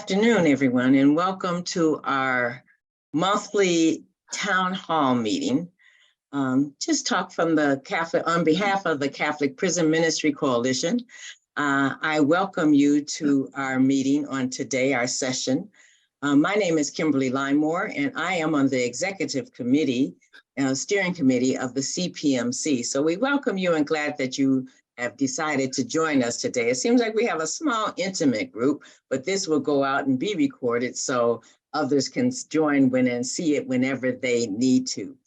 afternoon, everyone, and welcome to our monthly town hall meeting. Just talk from the Catholic, on behalf of the Catholic Prison Ministry Coalition. I welcome you to our meeting on today, our session. My name is Kimberly Limemore, and I am on the executive committee, steering committee of the CPMC. So we welcome you and glad that you have decided to join us today. It seems like we have a small, intimate group, but this will go out and be recorded so others can join and see it whenever they need to.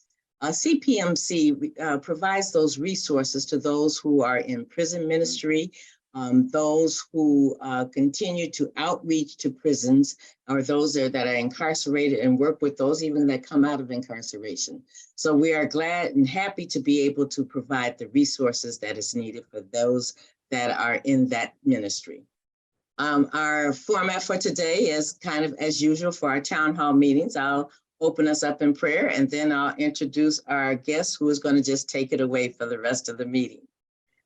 CPMC provides those resources to those who are in prison ministry, those who continue to outreach to prisons, or those that are incarcerated and work with those even that come out of incarceration. So we are glad and happy to be able to provide the resources that is needed for those that are in that ministry. Our format for today is kind of as usual for our town hall meetings. I'll open us up in prayer and then I'll introduce our guest who is going to just take it away for the rest of the meeting.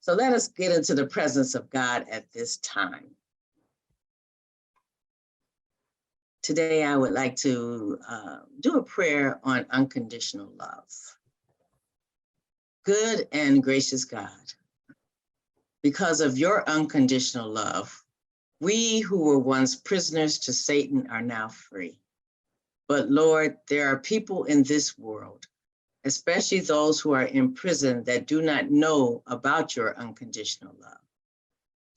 So let us get into the presence of God at this time. Today, I would like to do a prayer on unconditional love. Good and gracious God, because of your unconditional love, we who were once prisoners to Satan are now free. But Lord, there are people in this world, especially those who are in prison, that do not know about your unconditional love.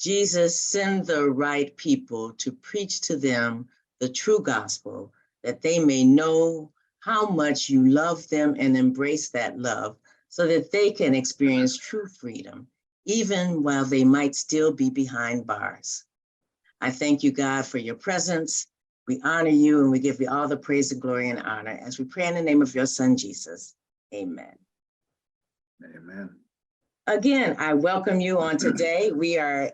Jesus, send the right people to preach to them the true gospel, that they may know how much you love them and embrace that love so that they can experience true freedom, even while they might still be behind bars. I thank you, God, for your presence. We honor you and we give you all the praise and glory and honor as we pray in the name of your son, Jesus. Amen. Amen. Again, I welcome you on today. We are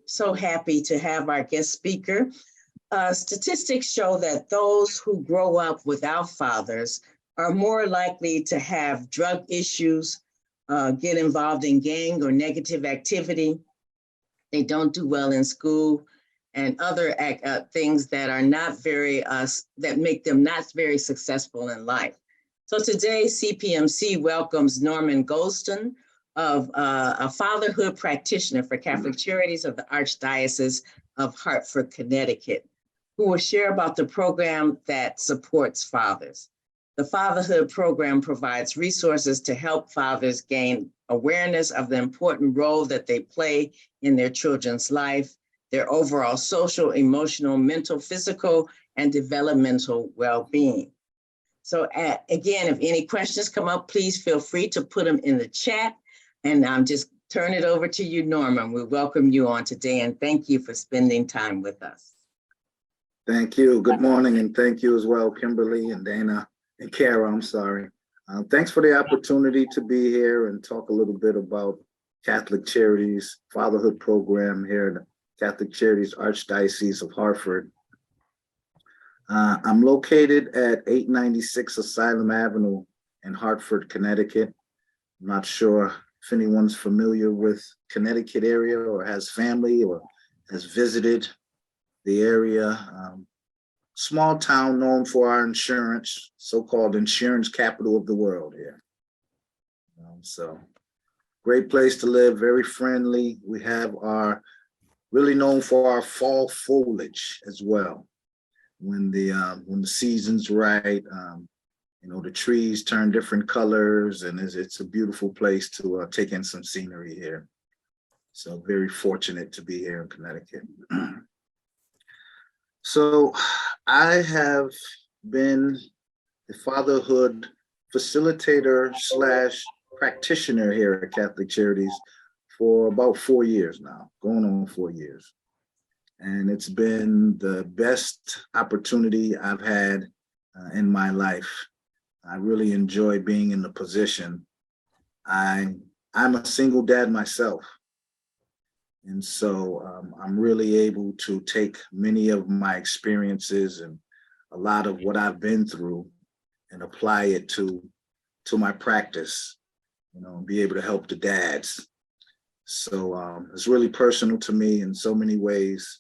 so happy to have our guest speaker. Statistics show that those who grow up without fathers are more likely to have drug issues, get involved in gang or negative activity. They don't do well in school and other things that are not very, that make them not very successful in life. So today, CPMC welcomes Norman Goldston, of a fatherhood practitioner for Catholic Charities of the Archdiocese of Hartford, Connecticut, who will share about the program that supports fathers. The Fatherhood Program provides resources to help fathers gain awareness of the important role that they play in their children's life, their overall social, emotional, mental, physical, and developmental well-being. So again, if any questions come up, please feel free to put them in the chat. And I'm just turn it over to you, Norman. We welcome you on today and thank you for spending time with us. Thank you. Good morning, and thank you as well, Kimberly and Dana and Kara. I'm sorry. Thanks for the opportunity to be here and talk a little bit about Catholic Charities Fatherhood Program here at the Catholic Charities Archdiocese of Hartford. I'm located at 896 Asylum Avenue in Hartford, Connecticut. I'm not sure if anyone's familiar with Connecticut area or has family or has visited the area. Small town known for our insurance, so-called insurance capital of the world here. So great place to live, very friendly. We have really known for our fall foliage as well. When the season's right, the trees turn different colors, and it's a beautiful place to take in some scenery here. So very fortunate to be here in Connecticut. So I have been the fatherhood facilitator / practitioner here at Catholic Charities for about 4 years now, going on 4 years. And it's been the best opportunity I've had in my life. I really enjoy being in the position. I'm a single dad myself. And so I'm really able to take many of my experiences and a lot of what I've been through and apply it to my practice, and be able to help the dads. So it's really personal to me in so many ways.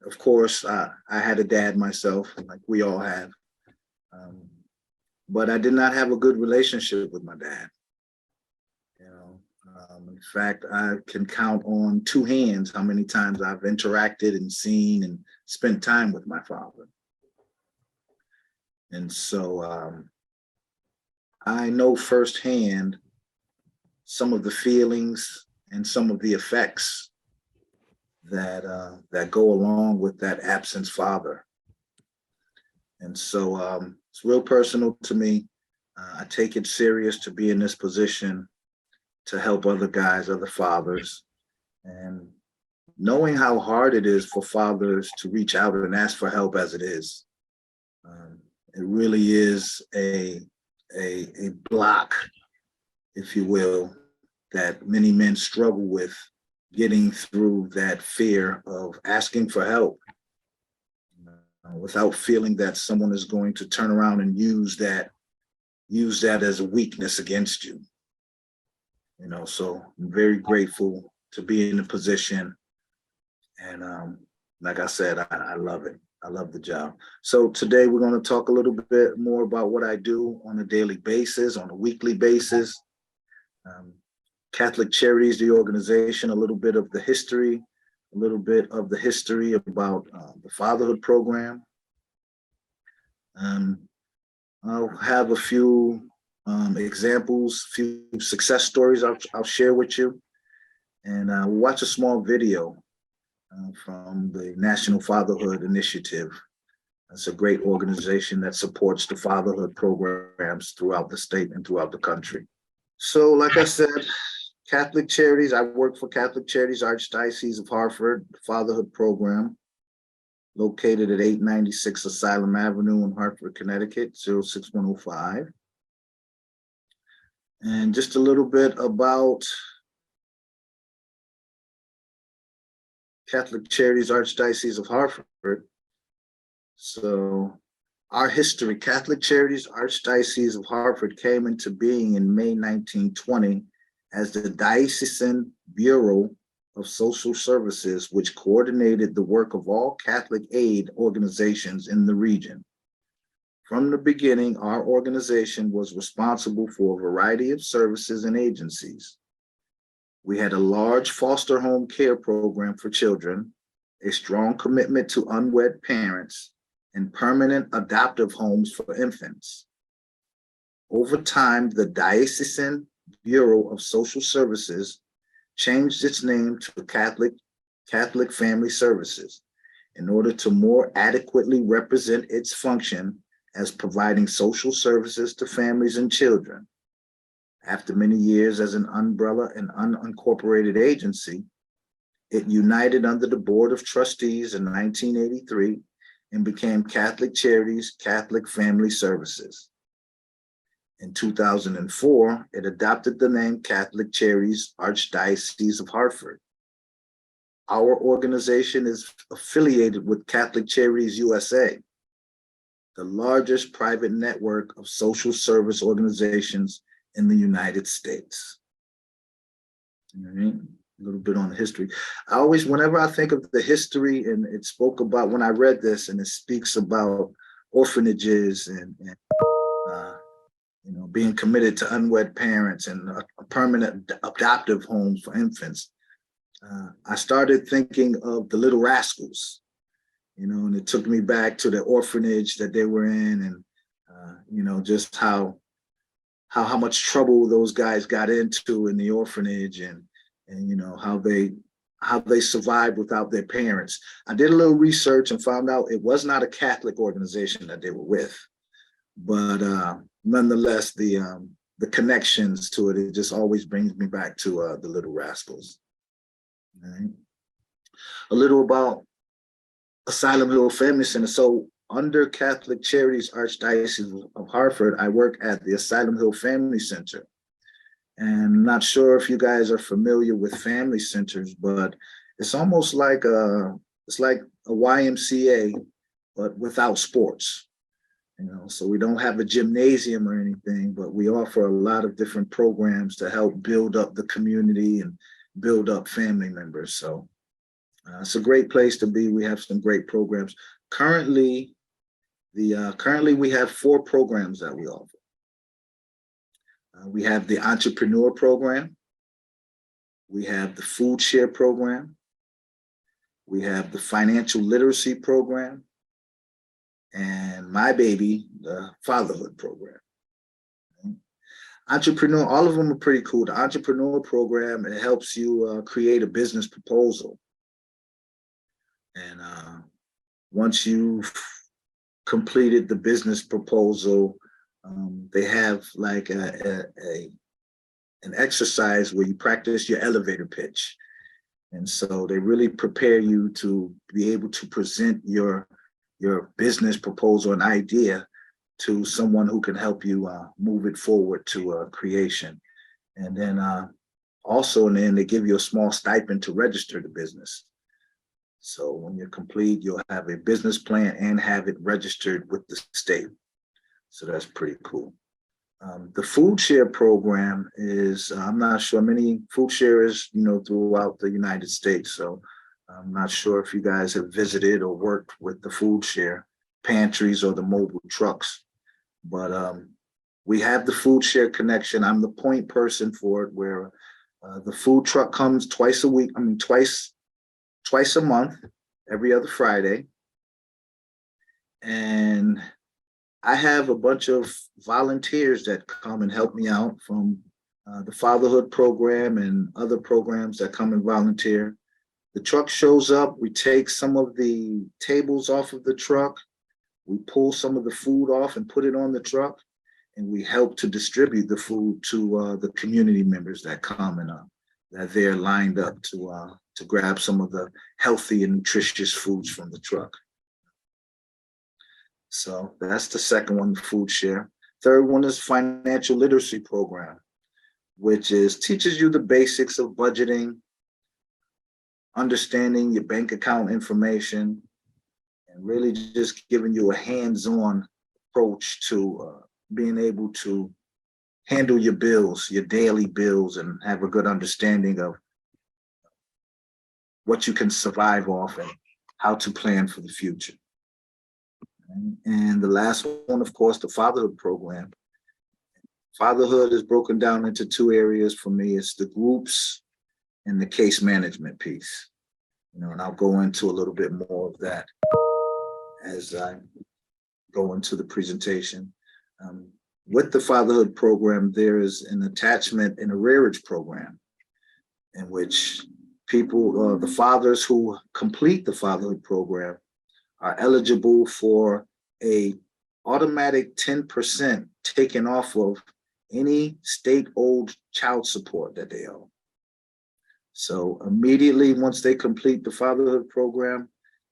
of course, I had a dad myself, like we all have. But I did not have a good relationship with my dad. In fact, I can count on two hands how many times I've interacted and seen and spent time with my father. And so I know firsthand some of the feelings and some of the effects that go along with that absent father. And so it's real personal to me. I take it serious to be in this position to help other guys, other fathers, and knowing how hard it is for fathers to reach out and ask for help as it is. It really is a block, if you will, that many men struggle with getting through that fear of asking for help without feeling that someone is going to turn around and use that as a weakness against you. So I'm very grateful to be in a position. And like I said, I love it. I love the job. So today we're going to talk a little bit more about what I do on a daily basis, on a weekly basis. Catholic Charities, the organization, a little bit of the history about the Fatherhood Program. I'll have a few examples, few success stories I'll share with you. And we'll watch a small video from the National Fatherhood Initiative. It's a great organization that supports the fatherhood programs throughout the state and throughout the country. So like I said, Catholic Charities, I work for Catholic Charities, Archdiocese of Hartford, Fatherhood Program, located at 896 Asylum Avenue in Hartford, Connecticut, 06105. And just a little bit about Catholic Charities, Archdiocese of Hartford. So our history, Catholic Charities, Archdiocese of Hartford came into being in May 1920 as the Diocesan Bureau of Social Services, which coordinated the work of all Catholic aid organizations in the region. From the beginning, our organization was responsible for a variety of services and agencies. We had a large foster home care program for children, a strong commitment to unwed parents, and permanent adoptive homes for infants. Over time, the Diocesan Bureau of Social Services changed its name to Catholic Family Services in order to more adequately represent its function as providing social services to families and children. After many years as an umbrella and unincorporated agency, it united under the Board of Trustees in 1983 and became Catholic Charities, Catholic Family Services. In 2004, it adopted the name Catholic Charities, Archdiocese of Hartford. Our organization is affiliated with Catholic Charities USA, the largest private network of social service organizations in the United States. All right. A little bit on the history. Whenever I think of the history, and it spoke about, when I read this, and it speaks about orphanages and being committed to unwed parents and a permanent adoptive homes for infants, I started thinking of the Little Rascals, and it took me back to the orphanage that they were in, and just how much trouble those guys got into in the orphanage, and how they survived without their parents. I did a little research and found out it was not a Catholic organization that they were with, but nonetheless, the connections to it just always brings me back to the Little Rascals. All right. A little about Asylum Hill Family Center. So under Catholic Charities, Archdiocese of Hartford, I work at the Asylum Hill Family Center. And I'm not sure if you guys are familiar with family centers, but it's almost like a YMCA, but without sports. So we don't have a gymnasium or anything, but we offer a lot of different programs to help build up the community and build up family members. So It's a great place to be. We have some great programs. Currently, we have 4 programs that we offer. We have the Entrepreneur Program. We have the Food Share Program. We have the Financial Literacy Program. And my baby, the Fatherhood Program. Entrepreneur, all of them are pretty cool. The Entrepreneur Program, it helps you create a business proposal. And once you've completed the business proposal, they have like an exercise where you practice your elevator pitch. And so they really prepare you to be able to present your business proposal and idea to someone who can help you move it forward to creation. And then also in the end, they give you a small stipend to register the business. So when you're complete, you'll have a business plan and have it registered with the state. So that's pretty cool. The Food Share Program is, I'm not sure, many food sharers, throughout the United States. So I'm not sure if you guys have visited or worked with the Food Share pantries or the mobile trucks, but we have the Food Share Connection. I'm the point person for it, where the food truck comes twice a month, every other Friday. And I have a bunch of volunteers that come and help me out from the Fatherhood Program and other programs that come and volunteer. The truck shows up, we take some of the tables off of the truck, we pull some of the food off and put it on the truck, and we help to distribute the food to the community members that come and that they're lined up to grab some of the healthy and nutritious foods from the truck. So that's the second one, the Food Share. Third one is Financial Literacy Program, which teaches you the basics of budgeting, understanding your bank account information, and really just giving you a hands-on approach to being able to handle your bills, your daily bills, and have a good understanding of what you can survive off and how to plan for the future. And the last one, of course, the Fatherhood Program. Fatherhood is broken down into 2 areas for me. It's the groups and the case management piece. And I'll go into a little bit more of that as I go into the presentation. With the Fatherhood Program, there is an attachment and arrearage program in which people, the fathers who complete the Fatherhood Program, are eligible for a automatic 10% taken off of any state-owed child support that they owe. So immediately once they complete the Fatherhood Program,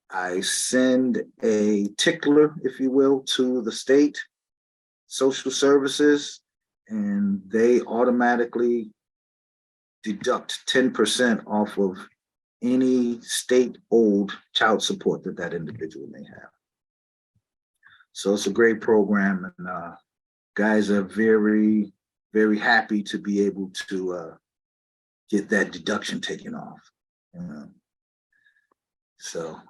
I send a tickler, if you will, to the state social services, and they automatically deduct 10% off of any state-owed child support that individual may have. So it's a great program, and guys are very, very happy to be able to get that deduction taken off. So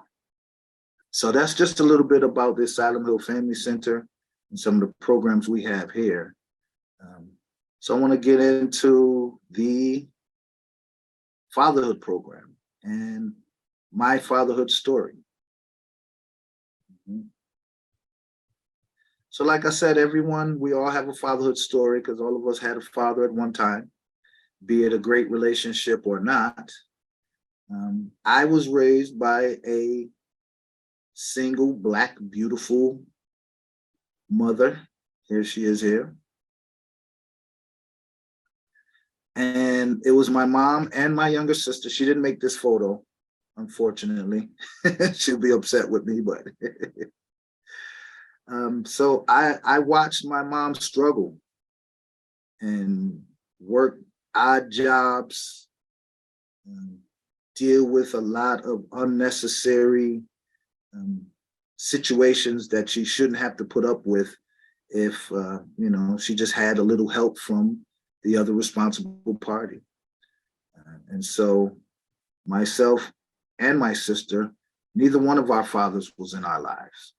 that's just a little bit about the Asylum Hill Family Center and some of the programs we have here. So I want to get into the Fatherhood Program and my fatherhood story. So like I said, we all have a fatherhood story, because all of us had a father at one time, be it a great relationship or not. I was raised by a single, Black, beautiful mother. Here she is here. And it was my mom and my younger sister. She didn't make this photo, unfortunately. She'll be upset with me, but so I watched my mom struggle and work odd jobs, deal with a lot of unnecessary situations that she shouldn't have to put up with if she just had a little help from the other responsible party. And so myself and my sister, neither one of our fathers was in our lives.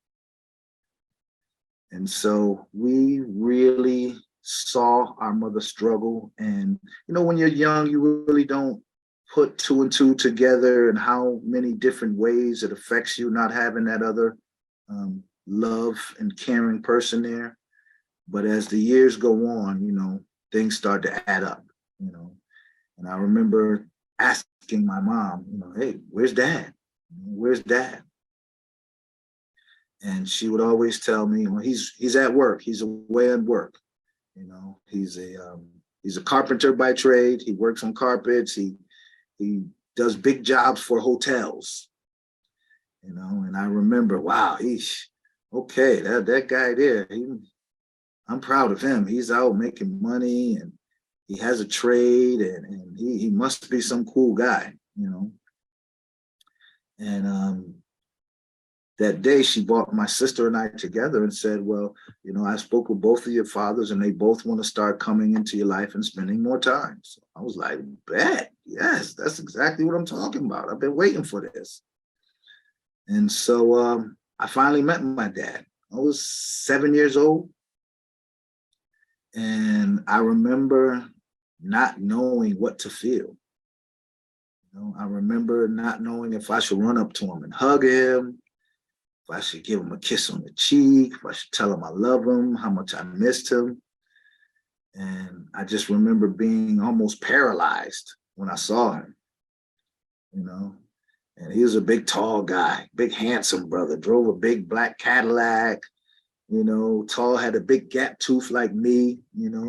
And so we really saw our mother struggle. And, when you're young, you really don't put two and two together and how many different ways it affects you not having that other love and caring person there. But as the years go on, things start to add up, And I remember asking my mom, hey, where's dad? Where's dad? And she would always tell me, well, he's at work. He's away at work. He's a carpenter by trade. He works on carpets. He does big jobs for hotels. And I remember, wow, okay, that guy there, I'm proud of him. He's out making money and he has a trade and he must be some cool guy, And that day she brought my sister and I together and said, well, I spoke with both of your fathers and they both want to start coming into your life and spending more time. So I was like, bet, yes, that's exactly what I'm talking about. I've been waiting for this. And so I finally met my dad. I was 7 years old. And I remember not knowing what to feel. I remember not knowing if I should run up to him and hug him, if I should give him a kiss on the cheek, if I should tell him I love him, how much I missed him. And I just remember being almost paralyzed when I saw him, And he was a big, tall guy, big, handsome brother, drove a big black Cadillac, tall, had a big gap tooth like me,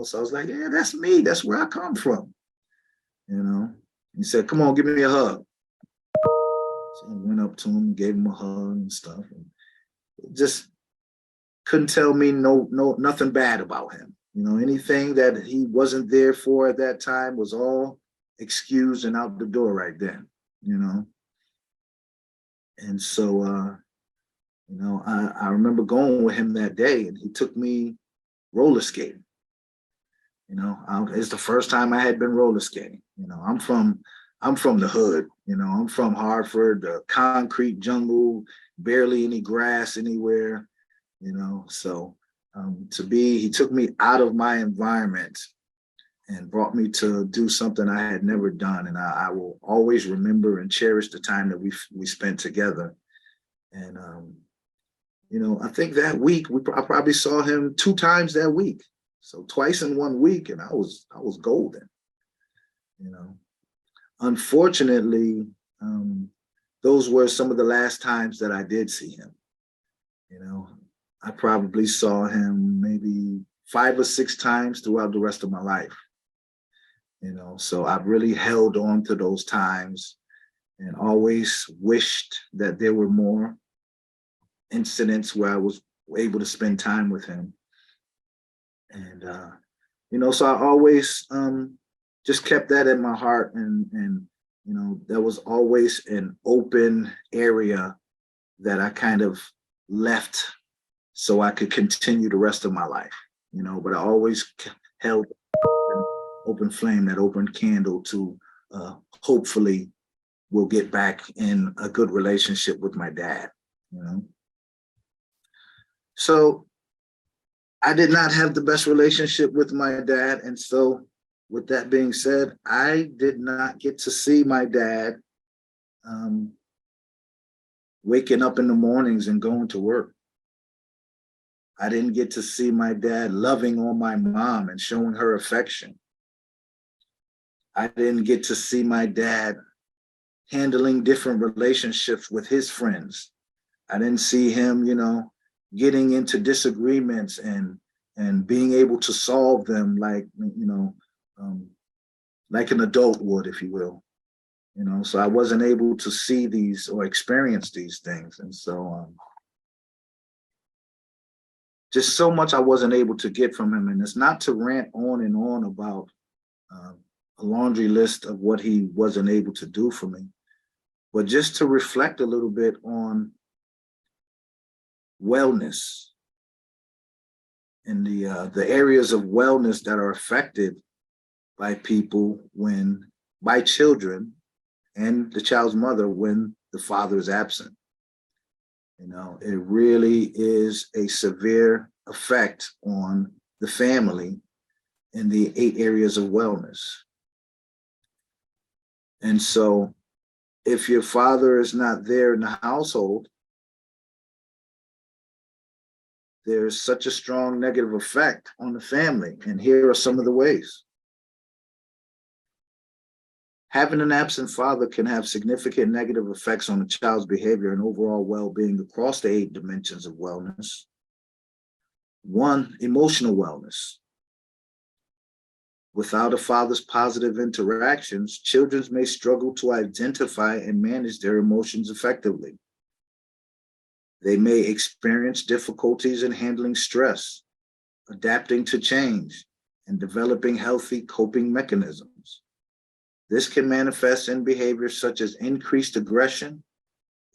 So I was like, yeah, that's me. That's where I come from, He said, come on, give me a hug. So I went up to him, gave him a hug and stuff. And just couldn't tell me nothing bad about him. Anything that he wasn't there for at that time was all excused and out the door right then, And so, I remember going with him that day and he took me roller skating. It's the first time I had been roller skating. I'm from the hood, I'm from Hartford, the concrete jungle, barely any grass anywhere, So he took me out of my environment and brought me to do something I had never done. And I will always remember and cherish the time that we spent together. And, I think that week I probably saw him 2 times that week. So twice in 1 week, and I was golden, Unfortunately, those were some of the last times that I did see him. I probably saw him maybe 5 or 6 times throughout the rest of my life. So I've really held on to those times and always wished that there were more incidents where I was able to spend time with him. And, so I always just kept that in my heart. And there was always an open area that I kind of left so I could continue the rest of my life, but I always held an open flame, that open candle to hopefully we'll get back in a good relationship with my dad, So I did not have the best relationship with my dad. And so with that being said, I did not get to see my dad waking up in the mornings and going to work. I didn't get to see my dad loving on my mom and showing her affection. I didn't get to see my dad handling different relationships with his friends. I didn't see him, getting into disagreements and being able to solve them like an adult would, if you will. So I wasn't able to see these or experience these things. And so just so much I wasn't able to get from him. And it's not to rant on and on about a laundry list of what he wasn't able to do for me, but just to reflect a little bit on wellness and the areas of wellness that are affected by people by children and the child's mother when the father is absent. You know, it really is a severe effect on the family in the 8 areas of wellness. And so if your father is not there in the household, there's such a strong negative effect on the family. And here are some of the ways. Having an absent father can have significant negative effects on a child's behavior and overall well-being across the 8 dimensions of wellness. 1, emotional wellness. Without a father's positive interactions, children may struggle to identify and manage their emotions effectively. They may experience difficulties in handling stress, adapting to change, and developing healthy coping mechanisms. This can manifest in behaviors such as increased aggression,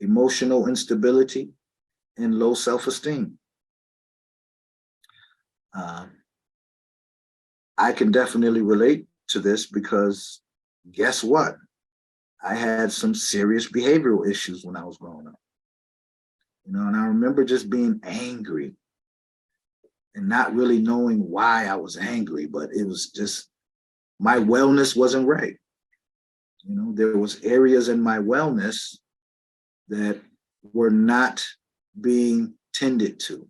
emotional instability, and low self-esteem. I can definitely relate to this because guess what? I had some serious behavioral issues when I was growing up. You know, and I remember just being angry and not really knowing why I was angry, but it was just my wellness wasn't right. You know, there was areas in my wellness that were not being tended to,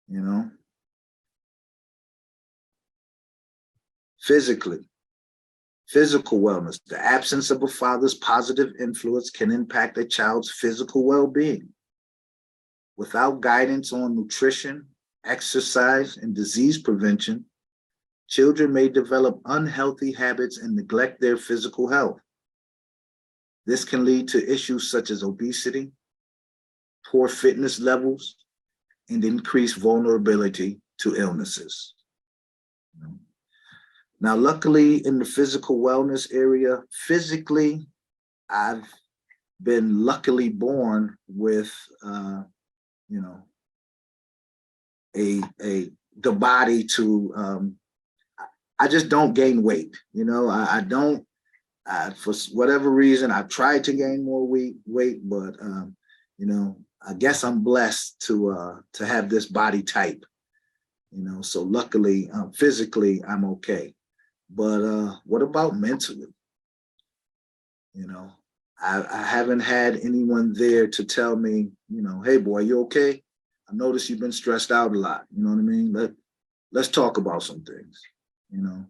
you know. Physical wellness. The absence of a father's positive influence can impact a child's physical well-being. Without guidance on nutrition, exercise, and disease prevention, children may develop unhealthy habits and neglect their physical health. This can lead to issues such as obesity, poor fitness levels, and increased vulnerability to illnesses. Now, luckily, in the physical wellness area, physically, I've been luckily born with, you know, the body to. I just don't gain weight. You know, I don't. For whatever reason, I've tried to gain more weight, but you know, I guess I'm blessed to have this body type. You know, so luckily, physically, I'm okay. But what about mentally? You know, I haven't had anyone there to tell me, you know, hey boy, you okay? I noticed you've been stressed out a lot. You know what I mean? Let's talk about some things, you know.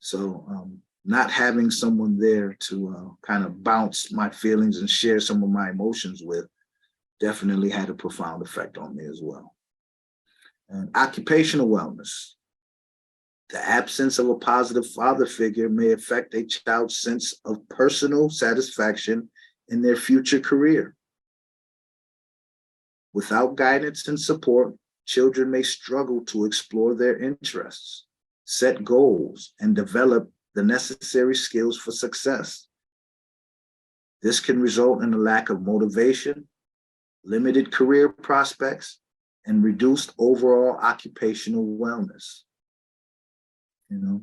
So not having someone there to kind of bounce my feelings and share some of my emotions with definitely had a profound effect on me as well. And occupational wellness. The absence of a positive father figure may affect a child's sense of personal satisfaction in their future career. Without guidance and support, children may struggle to explore their interests, set goals, and develop the necessary skills for success. This can result in a lack of motivation, limited career prospects, and reduced overall occupational wellness. You know,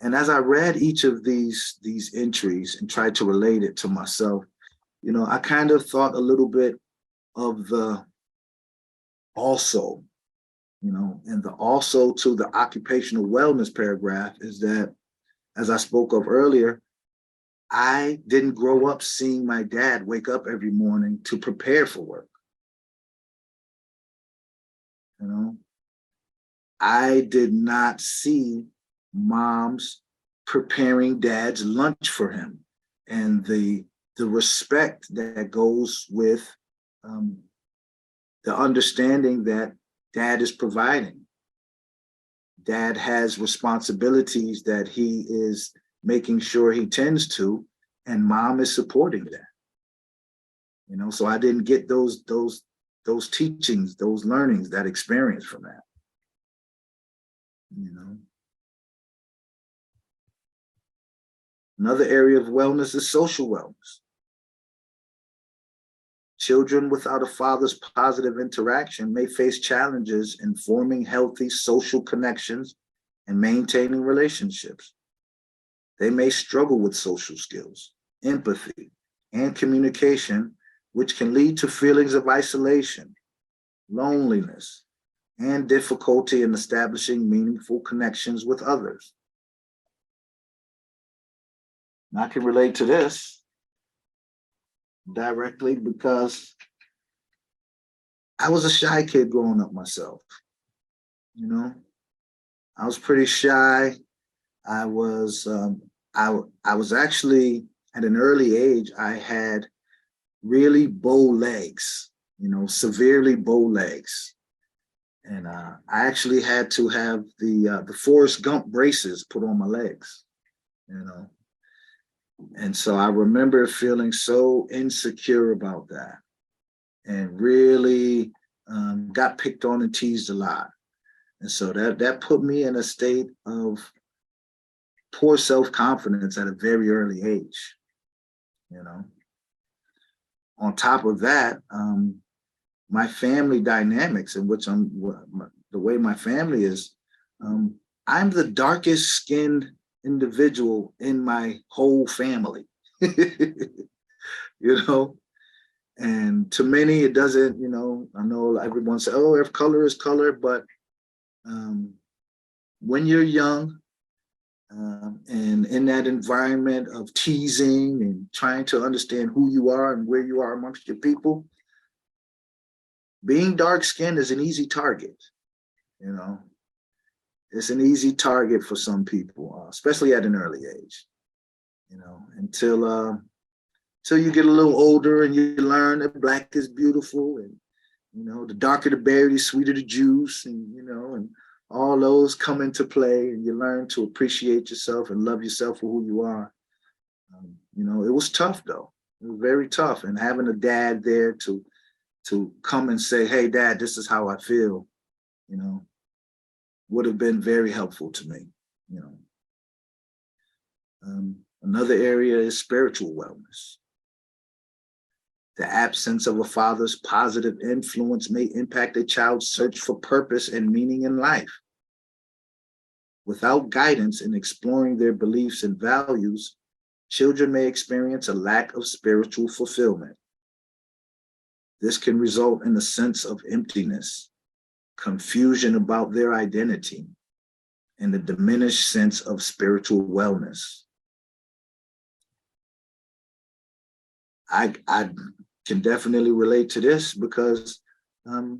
and as I read each of these entries and tried to relate it to myself, you know, I kind of thought a little bit of the also, you know, and the also to the occupational wellness paragraph is that, as I spoke of earlier, I didn't grow up seeing my dad wake up every morning to prepare for work. You know, I did not see moms preparing dad's lunch for him, and the respect that goes with the understanding that dad is providing. Dad has responsibilities that he is making sure he tends to, and mom is supporting that. You know, so I didn't get those teachings, those learnings, that experience from that. You know, another area of wellness is social wellness. Children without a father's positive interaction may face challenges in forming healthy social connections and maintaining relationships. They may struggle with social skills, empathy, and communication, which can lead to feelings of isolation, loneliness, and difficulty in establishing meaningful connections with others. And I can relate to this directly because I was a shy kid growing up myself. You know, I was pretty shy. I was actually at an early age, I had really bow legs, severely bow legs. And I actually had to have the Forrest Gump braces put on my legs, And so I remember feeling so insecure about that and really got picked on and teased a lot. And so that put me in a state of poor self-confidence at a very early age, On top of that, my family dynamics in which the way my family is, I'm the darkest skinned individual in my whole family, and to many it doesn't, I know everyone says, oh, if color is color, but when you're young and in that environment of teasing and trying to understand who you are and where you are amongst your people, being dark-skinned is an easy target, It's an easy target for some people, especially at an early age, until you get a little older and you learn that Black is beautiful, and the darker the berry, the sweeter the juice, and all those come into play, and you learn to appreciate yourself and love yourself for who you are. It was tough though. It was very tough, and having a dad there to come and say, hey, Dad, this is how I feel, would have been very helpful to me, Another area is spiritual wellness. The absence of a father's positive influence may impact a child's search for purpose and meaning in life. Without guidance in exploring their beliefs and values, children may experience a lack of spiritual fulfillment. This can result in a sense of emptiness, confusion about their identity, and a diminished sense of spiritual wellness. I can definitely relate to this because I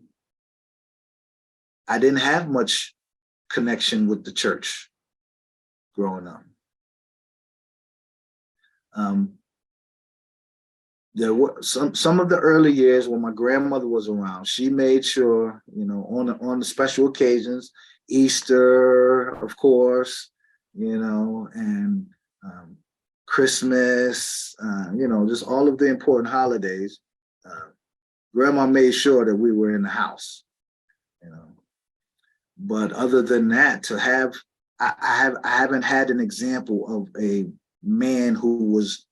didn't have much connection with the church growing up. There were some of the early years when my grandmother was around, she made sure, on the special occasions, Easter, of course, and Christmas, just all of the important holidays, Grandma made sure that we were in the house, But other than that, I haven't had an example of a man who was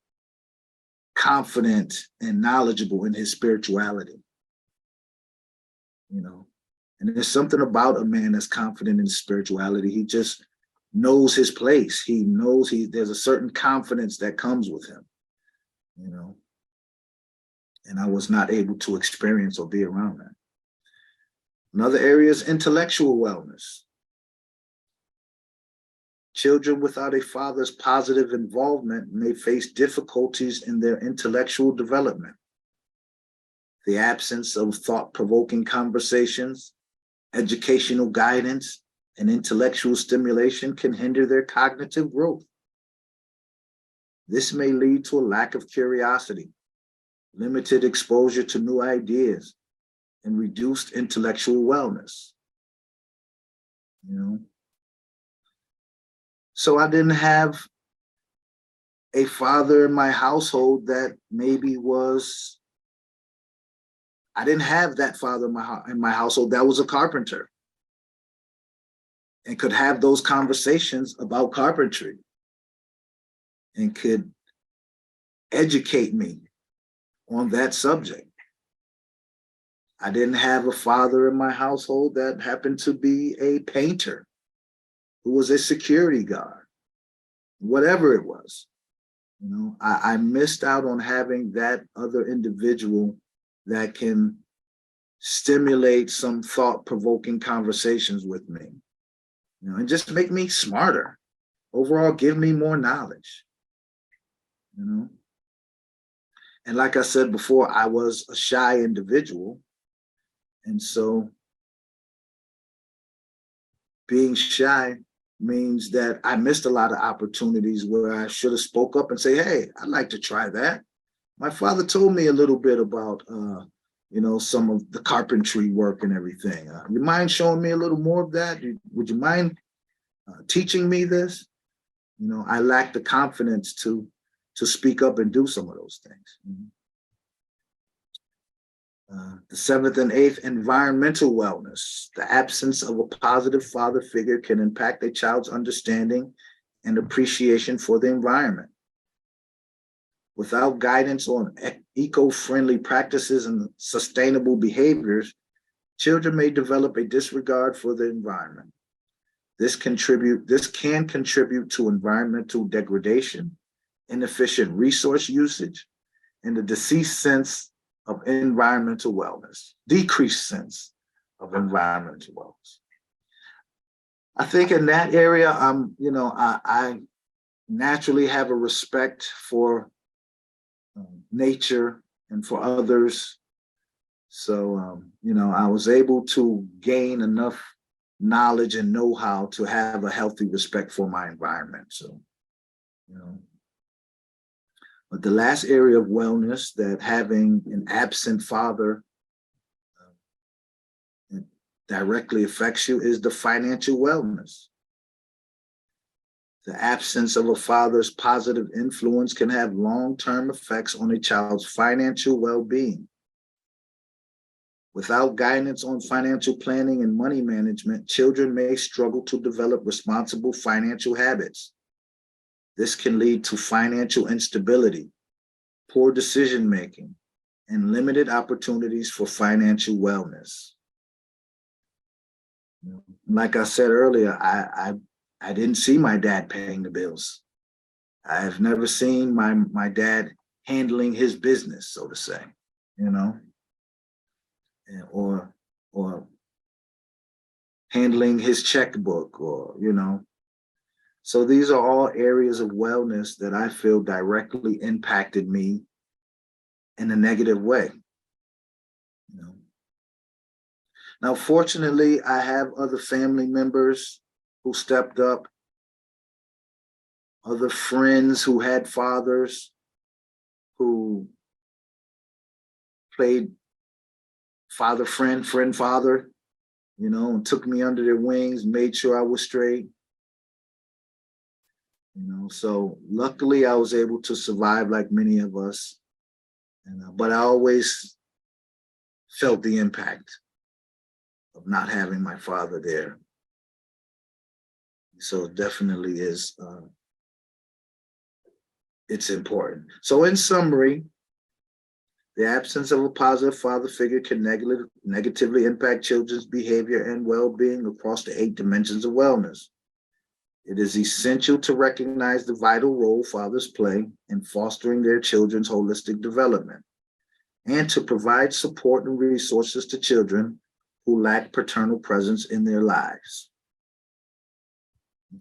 confident and knowledgeable in his spirituality, And there's something about a man that's confident in his spirituality. He just knows his place. He knows there's a certain confidence that comes with him, And I was not able to experience or be around that. Another area is intellectual wellness. Children without a father's positive involvement may face difficulties in their intellectual development. The absence of thought-provoking conversations, educational guidance, and intellectual stimulation can hinder their cognitive growth. This may lead to a lack of curiosity, limited exposure to new ideas, and reduced intellectual wellness. So I didn't have a father in my household that I didn't have that father in my household that was a carpenter and could have those conversations about carpentry and could educate me on that subject. I didn't have a father in my household that happened to be a painter, who was a security guard, whatever it was. You know, I missed out on having that other individual that can stimulate some thought-provoking conversations with me, you know, and just make me smarter. Overall, give me more knowledge, you know. And like I said before, I was a shy individual. And so being shy means that I missed a lot of opportunities where I should have spoke up and say, hey, I'd like to try that. My father told me a little bit about, you know, some of the carpentry work and everything. You mind showing me a little more of that? Would you mind teaching me this? You know, I lacked the confidence to speak up and do some of those things. The seventh and eighth, environmental wellness. The absence of a positive father figure can impact a child's understanding and appreciation for the environment. Without guidance on eco-friendly practices and sustainable behaviors, children may develop a disregard for the environment. This can contribute to environmental degradation, inefficient resource usage, and a decreased sense of environmental wellness. I think in that area, you know, I naturally have a respect for nature and for others. So, you know, I was able to gain enough knowledge and know-how to have a healthy respect for my environment. So, you know, but the last area of wellness that having an absent father directly affects you is the financial wellness. The absence of a father's positive influence can have long-term effects on a child's financial well-being. Without guidance on financial planning and money management, children may struggle to develop responsible financial habits. This can lead to financial instability, poor decision-making, and limited opportunities for financial wellness. Like I said earlier, I didn't see my dad paying the bills. I've never seen my dad handling his business, so to say, you know, or handling his checkbook, or, you know. So these are all areas of wellness that I feel directly impacted me in a negative way. You know. Now, fortunately, I have other family members who stepped up, other friends who had fathers who played father, friend, father, you know, and took me under their wings, made sure I was straight. You know, so luckily I was able to survive like many of us, but I always felt the impact of not having my father there. So it definitely is, it's important. So in summary, the absence of a positive father figure can negatively impact children's behavior and well-being across the 8 dimensions of wellness. It is essential to recognize the vital role fathers play in fostering their children's holistic development, and to provide support and resources to children who lack paternal presence in their lives.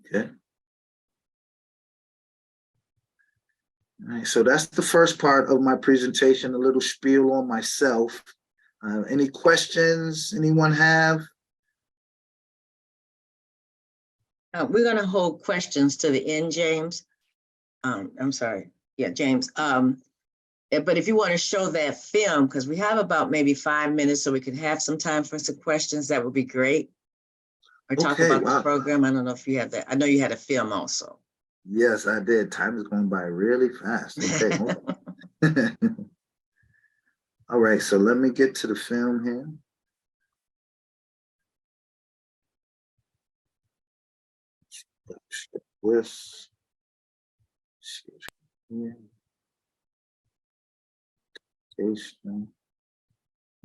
Okay. All right, so that's the first part of my presentation, a little spiel on myself. Any questions anyone have? We're going to hold questions to the end, James. I'm sorry. Yeah, James. But if you want to show that film, because we have about maybe 5 minutes, so we could have some time for some questions, that would be great. Or talk about the program. I don't know if you have that. I know you had a film also. Yes, I did. Time is going by really fast. Okay, hold on. All right, so let me get to the film here. With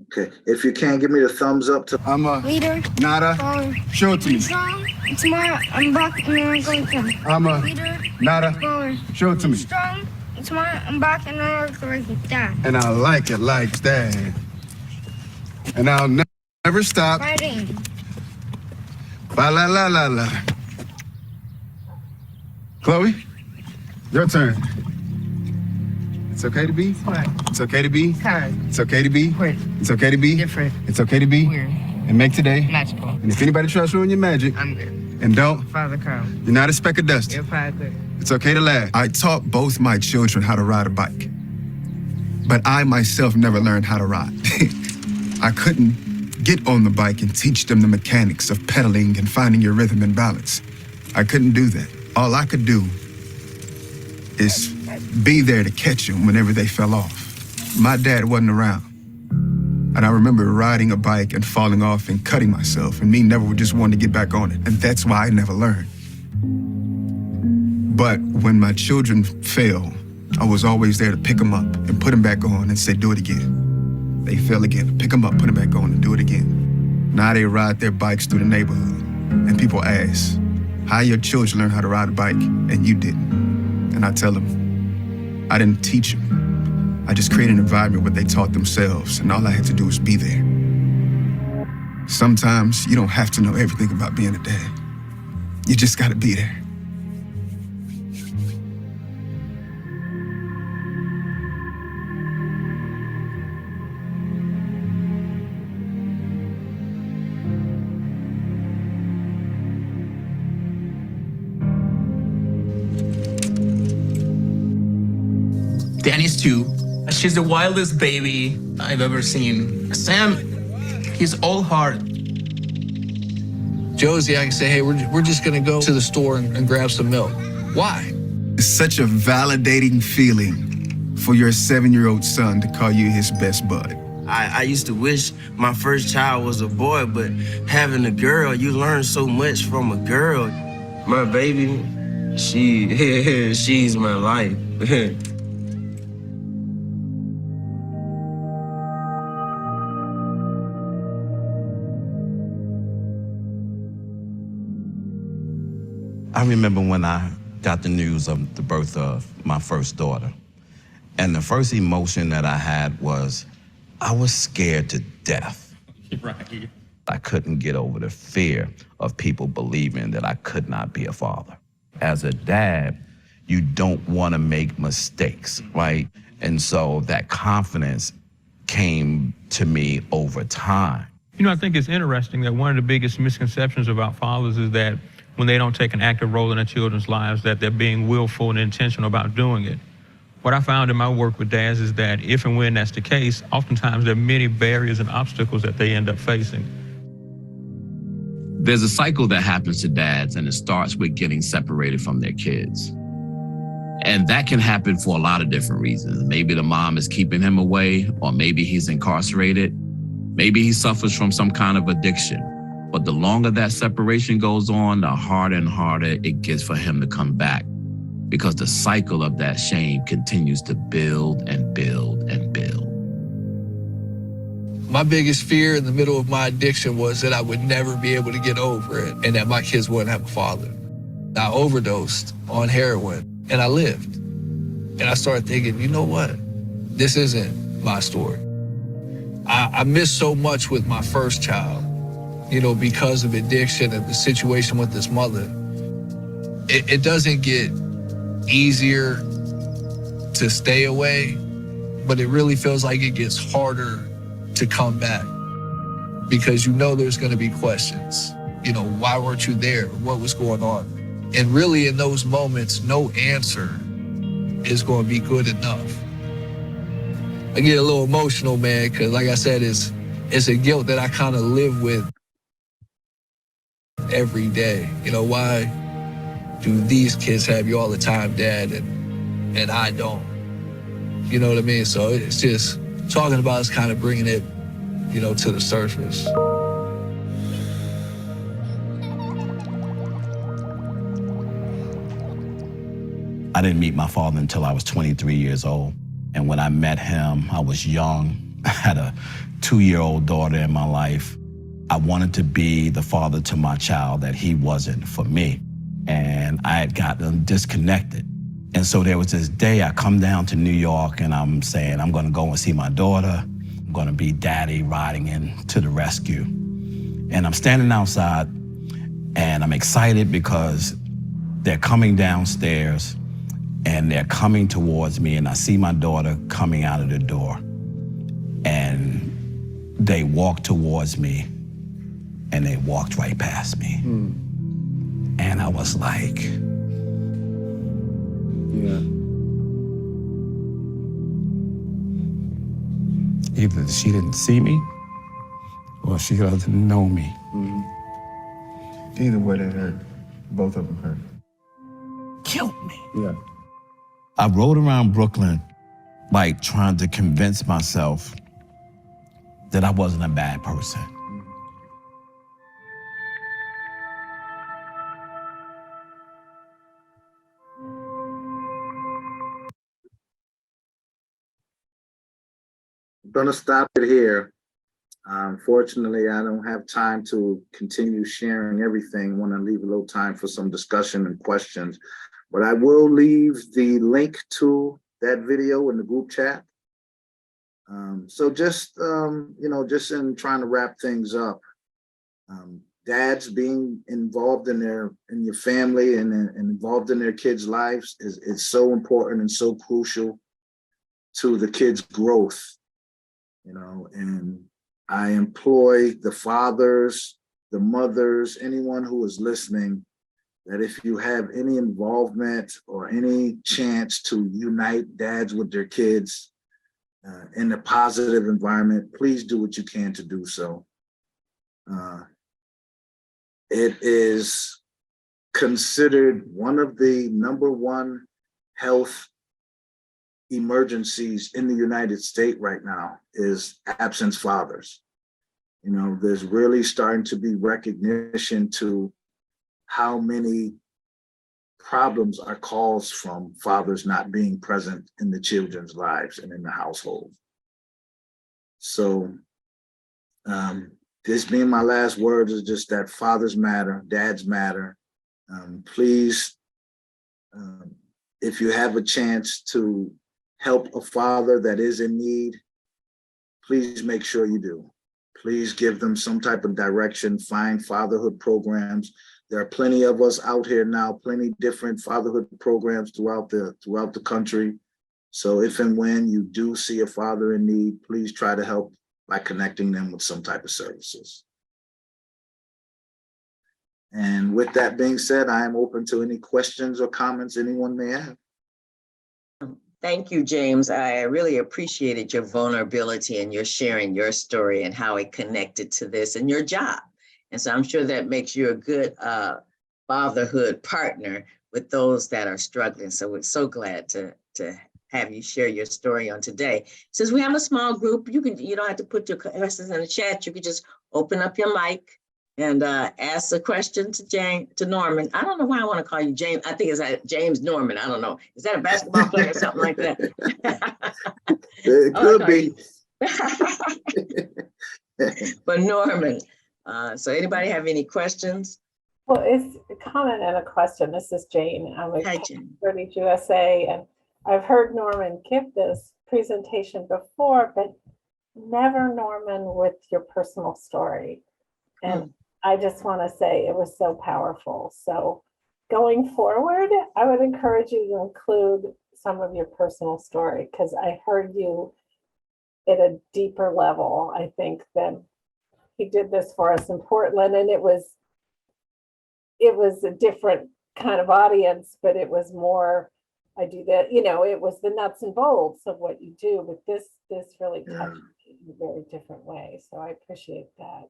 okay, if you can't give me the thumbs up to I'm a leader. Nada. Forward. Show it to me. Strong. Tomorrow I'm back and I'm going to. I'm a leader. Nada. Forward. Show it to me. Strong. I'm back and I like that. And I like it like that. And I'll never stop. Fighting. Ba la la la la. Chloe, your turn. It's okay to be Smart. It's okay to be Kind. It's okay to be Quick. It's okay to be Different. It's okay to be Weird. and make today. Magical. And if anybody tries to ruin your magic, I'm good. and don't, Father Carl. you're not a speck of dust. You're Father. It's okay to laugh. I taught both my children how to ride a bike, but I myself never learned how to ride. I couldn't get on the bike and teach them the mechanics of pedaling and finding your rhythm and balance. I couldn't do that. All I could do is be there to catch them whenever they fell off. My dad wasn't around. And I remember riding a bike and falling off and cutting myself, and me never just wanting to get back on it. And that's why I never learned. But when my children fell, I was always there to pick them up and put them back on and say, do it again. They fell again, pick them up, put them back on and do it again. Now they ride their bikes through the neighborhood, and people ask, how your children learn how to ride a bike and you didn't? And I tell them, I didn't teach them. I just created an environment where they taught themselves, and all I had to do was be there. Sometimes you don't have to know everything about being a dad. You just gotta be there. Danny's 2. She's the wildest baby I've ever seen. Sam, he's all heart. Josie, I can say, hey, we're just gonna go to the store and grab some milk. Why? It's such a validating feeling for your 7-year-old son to call you his best bud. I used to wish my first child was a boy, but having a girl, you learn so much from a girl. My baby, she's my life. I remember when I got the news of the birth of my first daughter. And the first emotion that I had was, I was scared to death. Right. I couldn't get over the fear of people believing that I could not be a father. As a dad, you don't want to make mistakes, right? And so that confidence came to me over time. You know, I think it's interesting that one of the biggest misconceptions about fathers is that when they don't take an active role in their children's lives, that they're being willful and intentional about doing it. What I found in my work with dads is that if and when that's the case, oftentimes there are many barriers and obstacles that they end up facing. There's a cycle that happens to dads, and it starts with getting separated from their kids. And that can happen for a lot of different reasons. Maybe the mom is keeping him away, or maybe he's incarcerated. Maybe he suffers from some kind of addiction. But the longer that separation goes on, the harder and harder it gets for him to come back, because the cycle of that shame continues to build and build and build. My biggest fear in the middle of my addiction was that I would never be able to get over it and that my kids wouldn't have a father. I overdosed on heroin and I lived. And I started thinking, you know what? This isn't my story. I missed so much with my first child, you know, because of addiction and the situation with this mother. It doesn't get easier to stay away, but it really feels like it gets harder to come back because you know there's going to be questions. You know, why weren't you there? What was going on? And really in those moments, no answer is going to be good enough. I get a little emotional, man, because like I said, it's a guilt that I kind of live with every day. You know, why do these kids have you all the time, Dad, and I don't? You know what I mean? So it's just talking about is kind of bringing it, you know, to the surface. I didn't meet my father until I was 23 years old. And when I met him, I was young. I had a 2-year-old daughter in my life. I wanted to be the father to my child that he wasn't for me. And I had gotten disconnected And so there was this day I come down to New York and I'm saying, I'm gonna go and see my daughter. I'm gonna be daddy riding in to the rescue. And I'm standing outside and I'm excited because they're coming downstairs and they're coming towards me, and I see my daughter coming out of the door. And they walked towards me and they walked right past me. And I was like, either she didn't see me or she doesn't know me. Either way, that hurt. Both of them hurt. Killed me. Yeah. I rode around Brooklyn, like trying to convince myself that I wasn't a bad person. I'm gonna stop it here. Unfortunately, I don't have time to continue sharing everything. I want to leave a little time for some discussion and questions, but I will leave the link to that video in the group chat. So just, just in trying to wrap things up, dads being involved in your family and involved in their kids' lives is so important and so crucial to the kids' growth, and I employ the fathers, the mothers, anyone who is listening, that if you have any involvement or any chance to unite dads with their kids in a positive environment, please do what you can to do so. It is considered one of the #1 health emergencies in the United States right now is absent fathers. There's really starting to be recognition to how many problems are caused from fathers not being present in the children's lives and in the household. So this being my last word is just that fathers matter, dads matter. Please, if you have a chance to help a father that is in need, please make sure you do. Please give them some type of direction, find fatherhood programs. There are plenty of us out here now, plenty different fatherhood programs throughout the country. So if and when you do see a father in need, please try to help by connecting them with some type of services. And with that being said, I am open to any questions or comments anyone may have. Thank you, James. I really appreciated your vulnerability and your sharing your story and how it connected to this and your job. And so I'm sure that makes you a good fatherhood partner with those that are struggling. So we're so glad to have you share your story on today. Since we have a small group, you don't have to put your questions in the chat. You could just open up your mic and ask a question to Norman. I don't know why I want to call you James. I think it's James Norman. I don't know. Is that a basketball player or something like that? It could be. But Norman, so anybody have any questions? Well, it's a comment and a question. This is Jane. I'm with Charities USA, and I've heard Norman give this presentation before, but never Norman with your personal story. And I just want to say it was so powerful. So going forward, I would encourage you to include some of your personal story, because I heard you at a deeper level, I think, than he did this for us in Portland. And it was a different kind of audience, but it was more, I do that, it was the nuts and bolts of what you do, but this really touched me in a very different way. So I appreciate that.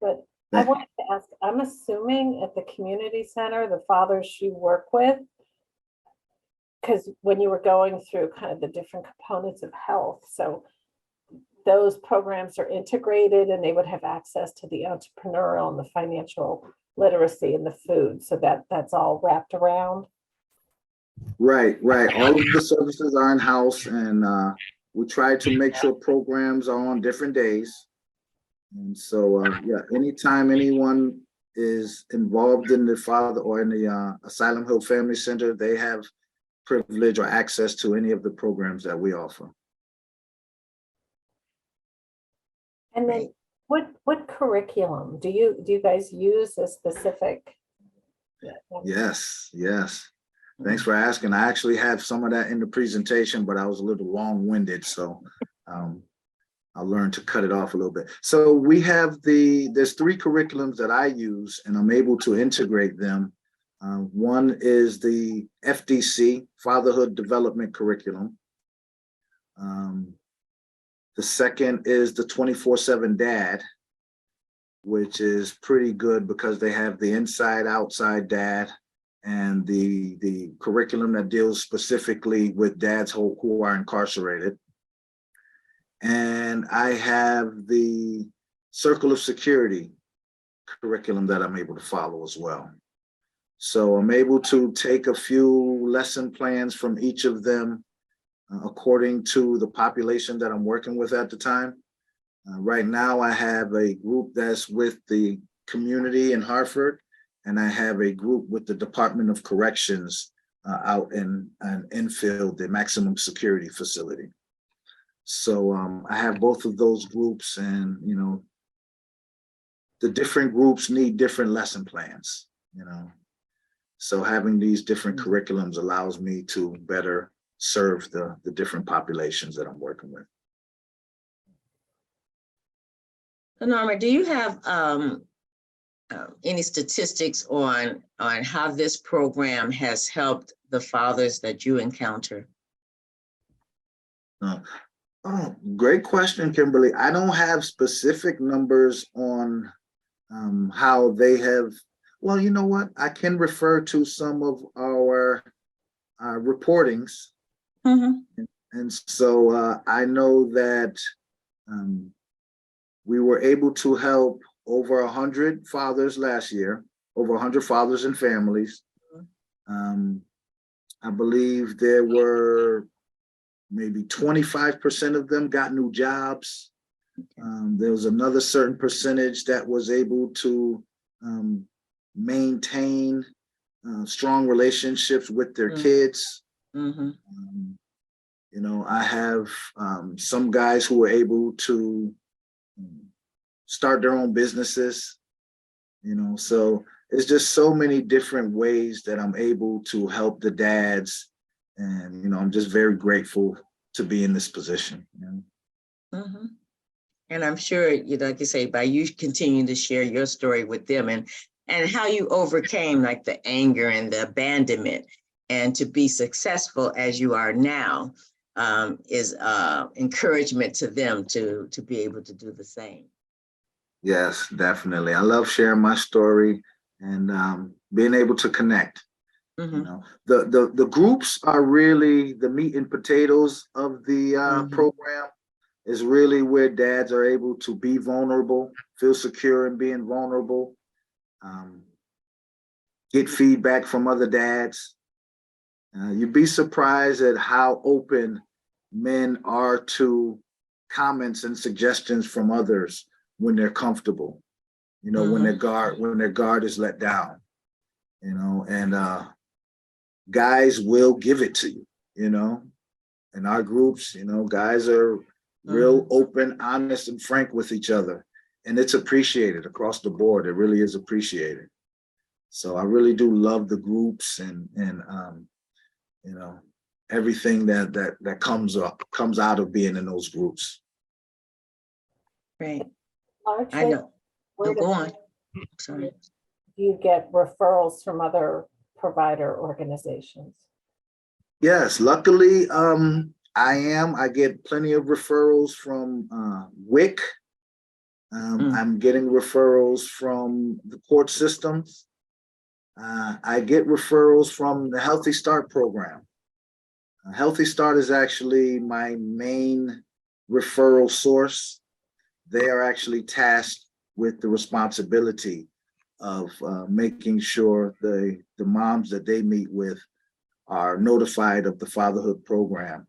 But I wanted to ask, I'm assuming at the community center, the fathers you work with, because when you were going through kind of the different components of health, so those programs are integrated and they would have access to the entrepreneurial and the financial literacy and the food. So that's all wrapped around. Right. All of the services are in-house, and we try to make sure programs are on different days. And so, anytime anyone is involved in the father or in the Asylum Hill Family Center, they have privilege or access to any of the programs that we offer. And then what curriculum do you guys use a specific? Yes. Thanks for asking. I actually had some of that in the presentation, but I was a little long-winded, so I learned to cut it off a little bit. So we have there's 3 curriculums that I use, and I'm able to integrate them. One is the FDC, Fatherhood Development Curriculum. The second is the 24/7 Dad, which is pretty good because they have the inside outside dad and the curriculum that deals specifically with dads who are incarcerated. And I have the Circle of Security curriculum that I'm able to follow as well. So I'm able to take a few lesson plans from each of them according to the population that I'm working with at the time. Right now, I have a group that's with the community in Hartford, and I have a group with the Department of Corrections out in Enfield, the maximum security facility. So I have both of those groups, and the different groups need different lesson plans. So having these different curriculums allows me to better serve the different populations that I'm working with. Norma, do you have any statistics on how this program has helped the fathers that you encounter? Great question, Kimberly. I don't have specific numbers on how they have. Well, you know what? I can refer to some of our reportings. Mm-hmm. And so I know that we were able to help over 100 fathers last year, over 100 fathers and families. I believe there were maybe 25% of them got new jobs. There was another certain percentage that was able to maintain strong relationships with their kids. Mm-hmm. I have some guys who were able to start their own businesses, so it's just so many different ways that I'm able to help the dads. And, I'm just very grateful to be in this position. Mm-hmm. And I'm sure, like you say, by you continuing to share your story with them and how you overcame like the anger and the abandonment, and to be successful as you are now is encouragement to them to be able to do the same. Yes, definitely. I love sharing my story and being able to connect. Mm-hmm. The groups are really the meat and potatoes of the program. Is really where dads are able to be vulnerable, feel secure in being vulnerable, get feedback from other dads. You'd be surprised at how open men are to comments and suggestions from others when they're comfortable, when their guard is let down, and guys will give it to you, in our groups, guys are real open, honest, and frank with each other. And it's appreciated across the board. It really is appreciated. So I really do love the groups and everything that comes out of being in those groups. Right. Archie, I know. Go on. Sorry. Do you get referrals from other provider organizations? Yes, luckily, I get plenty of referrals from WIC. I'm getting referrals from the court systems. I get referrals from the Healthy Start program. Healthy Start is actually my main referral source. They are actually tasked with the responsibility of making sure the moms that they meet with are notified of the Fatherhood Program.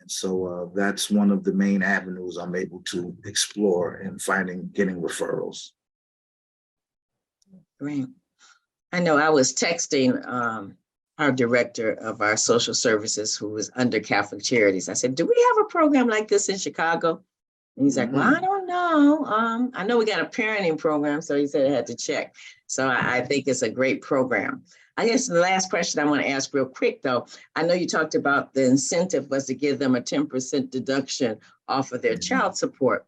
And so that's one of the main avenues I'm able to explore in getting referrals. Great. I know I was texting our director of our social services who was under Catholic Charities. I said, do we have a program like this in Chicago? And he's like, well, I don't know. I know we got a parenting program. So he said I had to check. So I think it's a great program. I guess the last question I want to ask real quick, though, I know you talked about the incentive was to give them a 10% deduction off of their child support.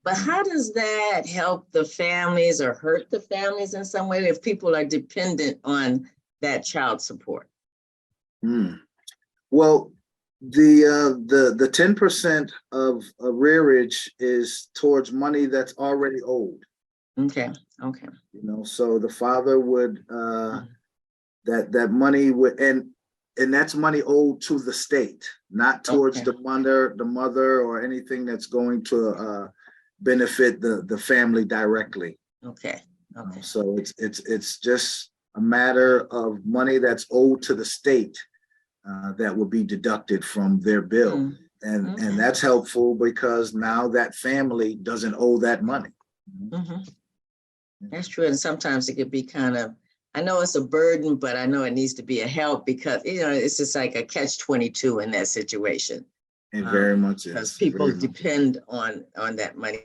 But how does that help the families or hurt the families in some way if people are dependent on that child support? Well, the 10% of arrearage is towards money that's already owed. Okay. You know, so the father would that money would and that's money owed to the state, not towards the mother or anything that's going to benefit the family directly. Okay. So it's just a matter of money that's owed to the state that will be deducted from their bill. And that's helpful because now that family doesn't owe that money. That's true. And sometimes it could be kind of, I know it's a burden, but I know it needs to be a help because, you know, it's just like a catch-22 in that situation. It very much is. Because people depend on that money,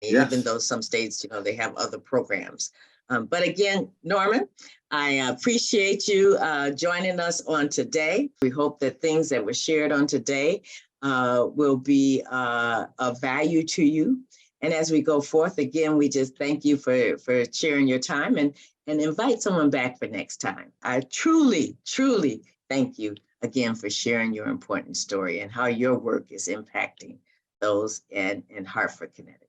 even though some states, you know, they have other programs. But again, Norman, I appreciate you joining us on today. We hope that things that were shared on today will be of value to you. And as we go forth, again, we just thank you for sharing your time and invite someone back for next time. I truly, truly thank you again for sharing your important story and how your work is impacting those in Hartford, Connecticut.